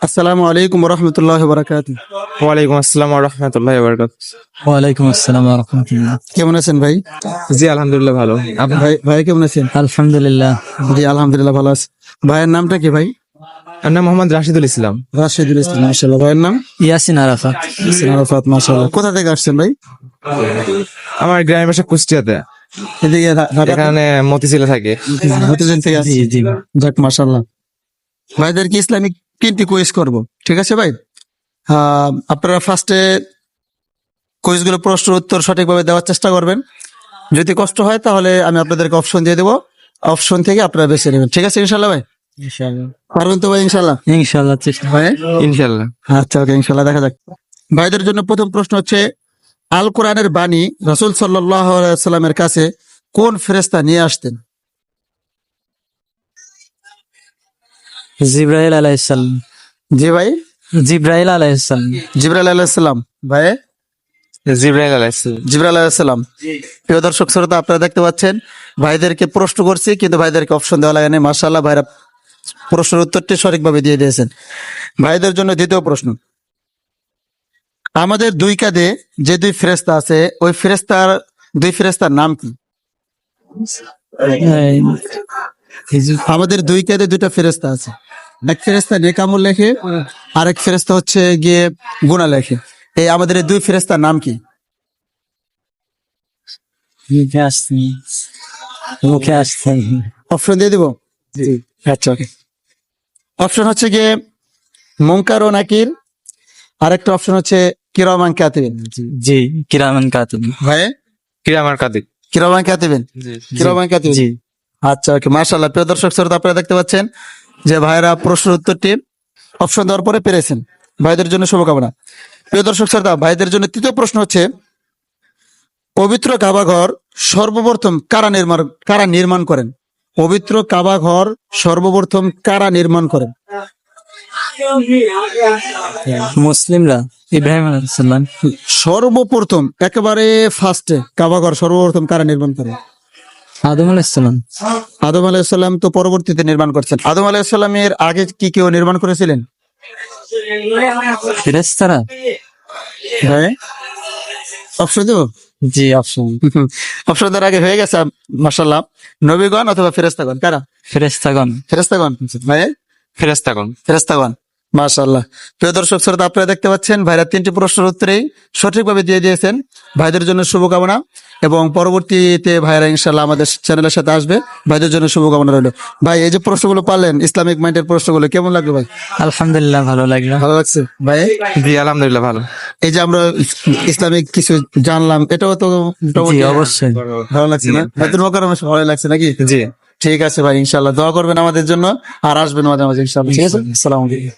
আসসালামু আলাইকুম রহমতুল্লাহ বারাকাতুহ। ওয়ালাইকুম আসসালাম রহমতুল্লাহ বরকাত। ওয়ালাইকুম আসসালাম ওয়া রাহমাতুল্লাহ। কেমন আছেন ভাই? জি আলহামদুলিল্লাহ ভালো। ভাই কেমন আছেন? আলহামদুলিল্লাহ। জি আলহামদুলিল্লাহ ভালো আছে। ভাইয়ের নামটা কি ভাই? আমার নাম মোহাম্মদ রাশিদুল ইসলাম। রাশেদুল ইসলাম, মাশাআল্লাহ। ভাইয়ের নাম ইয়াসিন আরাফাত। আরাফাত, মাশাআল্লাহ। কোথা থেকে আসছেন ভাই? আমার গ্রামের বাসা কুষ্টিয়াতে, এদিকে এখানে মতিঝিলে থাকে। হতিজেন থেকে আসছেন? জি জি। যাক মাশাআল্লাহ। ভাইদেরকে ইসলামিক 3টি কুইজ করব, ঠিক আছে ভাই? আপনারা ফার্স্টে কুইজগুলো প্রশ্নের উত্তর সঠিকভাবে দেওয়ার চেষ্টা করবেন। যদি কষ্ট হয় তাহলে আমি আপনাদেরকে অপশন দিয়ে দেবো, অপশন থেকে আপনারা বেছে নেবেন, ঠিক আছে ইনশাল্লাহ ভাই? ইনশাআল্লাহ। পারবেন তো ভাই ইনশাল্লাহ? ইনশাআল্লাহ চেষ্টা। ভাই ইনশাল্লাহ। আচ্ছা, ওকে, ইনশাল্লাহ দেখা যাক। ভাইদের জন্য প্রথম প্রশ্ন হচ্ছে, আল কোরআনের বাণী রাসূল সাল্লাল্লাহু আলাইহি ওয়াসাল্লামের কাছে কোন ফেরেশতা নিয়ে আসতেন? জিবরাইল আলাইহিস সালাম। জি ভাই, জিবরাইল আলাইহিস সালাম। জিবরাইল আলাইহিস সালাম। ভাই জিবরাইল আলাইহিস জিবরাইল আলাইহিস সালাম। প্রিয় দর্শক শ্রোতা, আপনারা দেখতে পাচ্ছেন ভাইদেরকে প্রশ্ন করছি কিন্তু ভাইদেরকে অপশন দেওয়া লাগে না। মাশাআল্লাহ, ভাইরা প্রশ্নের উত্তরটি সঠিকভাবে দিয়ে দিয়েছেন। ভাইদের জন্য দ্বিতীয় প্রশ্ন, আমাদের দুই কাঁধে যে দুই ফেরেশতা আছে ওই দুই ফেরেশতার নাম কি? আমাদের দুই কাঁধে দুইটা ফেরেশতা আছে, এক ফেরেশতা নেকামল লেখে, আরেক ফেরেশতা হচ্ছে গিয়ে গুনাহ লেখে। এই আমাদের এই দুই ফেরেশতার নাম কি? মুখে আসছে। অপশন দিয়ে দিব? আচ্ছা, ওকে। অপশন হচ্ছে গিয়ে মুনকার ও নাকির, আরেকটা অপশন হচ্ছে কিরামান কাতিবিন। জি, কিরামান কাতিবিন। ভাই কিরামান কাতিব। কিরামান কাতিবিন, কিরামান কাতিবিন। জি। আচ্ছা, ওকে, মাশাআল্লাহ। প্রিয় দর্শক শ্রোতা, আপনারা দেখতে পাচ্ছেন যে ভাইরা প্রশ্নের উত্তরটি অপশন দেওয়ার পরে পেরেছেন। ভাইদের জন্য শুভকামনা। প্রিয় দর্শক শ্রোতা, ভাইদের জন্য তৃতীয় প্রশ্ন হচ্ছে, পবিত্র কাবা ঘর সর্বপ্রথম কারা নির্মাণ করেন? পবিত্র কাবা ঘর সর্বপ্রথম কারা নির্মাণ করেন? মুসলিমরা। ইব্রাহিম আলাইহিস সালাম। সর্বপ্রথম একেবারে ফার্স্টে কাবা ঘর সর্বপ্রথম কারা নির্মাণ করেন? আদম আলাইহিস সালাম। আদম আলাইহিস সালাম তো পরবর্তীতে নির্মাণ করছেন। আদম আলাইহিস সালামের আগে কি কেউ নির্মাণ করেছিলেন? ফেরেশতারা। হ্যাঁ, অপশন দেব? জি, অপশন। অপশন দেওয়ার আগে হয়ে গেছে। মাশাআল্লাহ। নবীগণ অথবা ফেরেশতাগণ? কারা? ফেরেশতাগণ। ফেরেশতাগণ। ভাই ফেরেশতাগণ। ফেরেশতাগণ। মাশাআল্লাহ। প্রিয় দর্শক শ্রোতা, আপনারা দেখতে পাচ্ছেন ভাইরা 3টি প্রশ্নের উত্তরেই সঠিকভাবে দিয়ে দিয়েছেন। ভাইদের জন্য শুভকামনা, এবং পরবর্তীতে ভাইরা ইনশাআল্লাহ আমাদের চ্যানেলের সাথে আসবে। ভাইদের জন্য শুভকামনা রইল। ভাই, এই যে প্রশ্নগুলো পারলেন ইসলামিক মাইন্ডের প্রশ্নগুলো, কেমন লাগলো ভাই? আলহামদুলিল্লাহ, ভালো লাগলো। ভালো লাগছে ভাই? জি আলহামদুলিল্লাহ ভালো। এই যে আমরা ইসলামিক কিছু জানলাম, এটাও তো জি, অবশ্যই। ভালো লাগছে না? নতুন ভালো লাগছে নাকি? জি। ঠিক আছে ভাই, ইনশাআল্লাহ দোয়া করবেন আমাদের জন্য, আর আসবেন মাঝে মাঝে ইনশাআল্লাহ। ঠিক আছে, আসসালামু আলাইকুম।